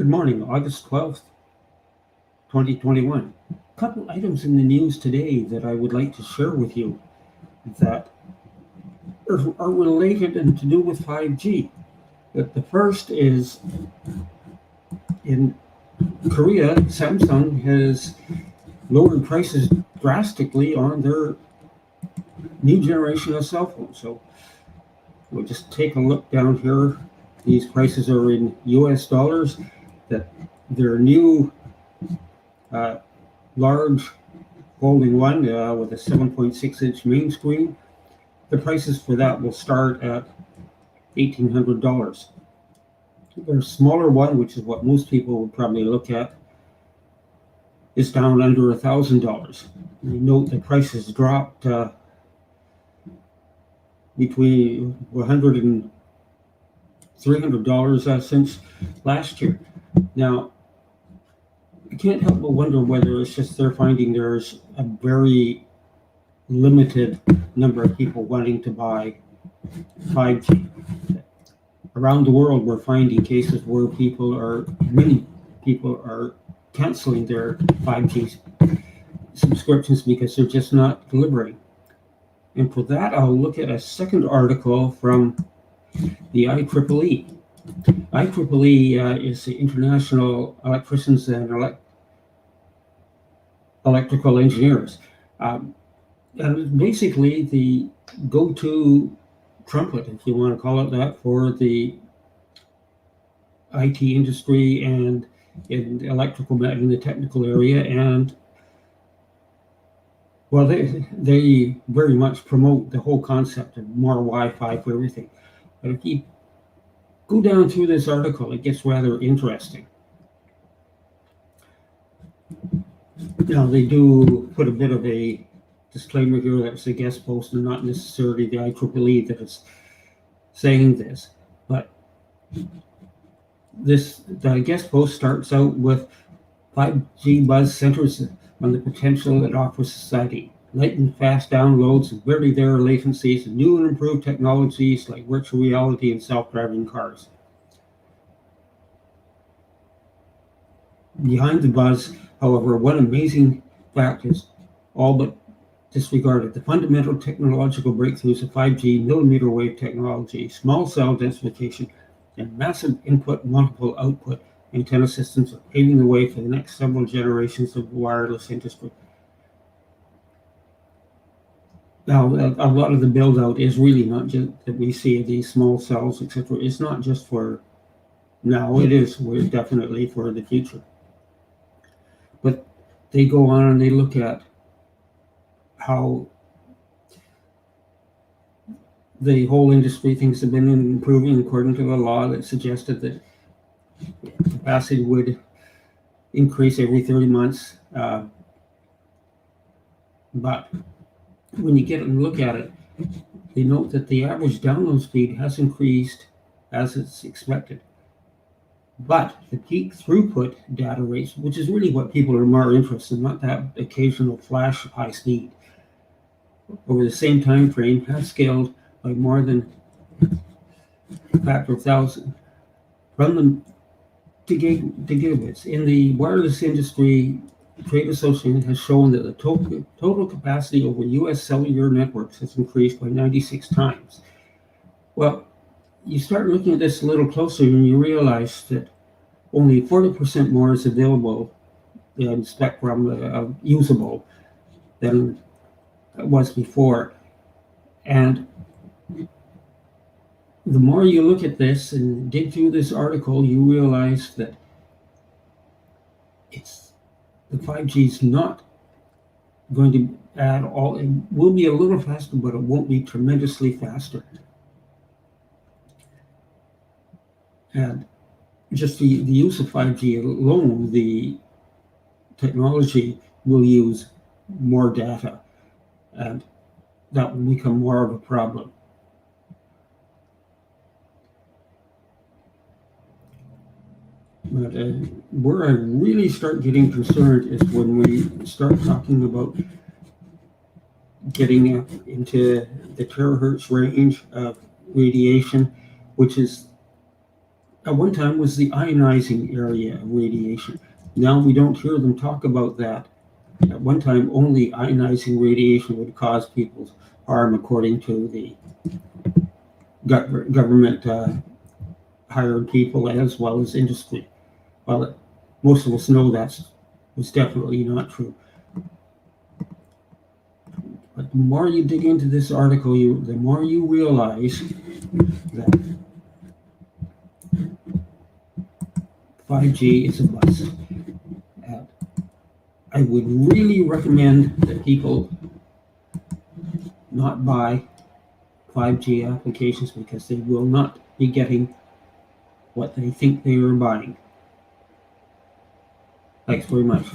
Good morning, August 12th, 2021. A couple items in the news today that I would like to share with you that are related and to do with 5G. The first is in Korea, Samsung has lowered prices drastically on their new generation of cell phones. So we'll just take a look down here. These prices are in US dollars. That their new large folding one with a 7.6-inch main screen, the prices for that will start at $1,800. Their smaller one, which is what most people would probably look at, is down under $1,000. You note the prices dropped between $100 and $300 since last year. Now, I can't help but wonder whether it's just they're finding there's a very limited number of people wanting to buy 5G. Around the world, we're finding cases where many people are canceling their 5G subscriptions because they're just not delivering. And for that, I'll look at a second article from the IEEE. IEEE is the International Electricians and Electrical Engineers. And it's basically the go-to trumpet, if you want to call it that, for the IT industry and in the technical area. And well, they very much promote the whole concept of more Wi-Fi for everything. But if you go down through this article, it gets rather interesting. Now, they do put a bit of a disclaimer here that it's a guest post and not necessarily the IEEE that is saying this. But the guest post starts out with 5G buzz centers on the potential it offers society. Light and fast downloads, very low latencies, and new and improved technologies like virtual reality and self-driving cars. Behind the buzz, however, one amazing fact is all but disregarded: the fundamental technological breakthroughs of 5G, millimeter wave technology, small cell densification, and massive input, multiple output antenna systems are paving the way for the next several generations of the wireless industry. Now, a lot of the build out is really not just that we see these small cells, etc. It's not just for now, it is definitely for the future. But they go on and they look at how the whole industry things have been improving according to a law that suggested that capacity would increase every 30 months. But when you get and look at it, they note that the average download speed has increased as it's expected. But the peak throughput data rates, which is really what people are more interested in, not that occasional flash of high speed, over the same time frame have scaled by more than a factor of 1,000 from the to gigabits. In the wireless industry, Trade Association has shown that the total capacity over U.S. cellular networks has increased by 96 times. Well, you start looking at this a little closer and you realize that only 40% more is available in spectrum usable than it was before. And the more you look at this and dig through this article, you realize that the 5G is not going to add all. It will be a little faster, but it won't be tremendously faster. And just the use of 5G alone, the technology will use more data, and that will become more of a problem. But where I really start getting concerned is when we start talking about getting up into the terahertz range of radiation, which is at one time was the ionizing area of radiation. Now we don't hear them talk about that. At one time, only ionizing radiation would cause people harm, according to the government hired people as well as industry. Well, most of us know that was definitely not true. But the more you dig into this article, the more you realize that 5G is a must. I would really recommend that people not buy 5G applications because they will not be getting what they think they are buying. Thanks very much.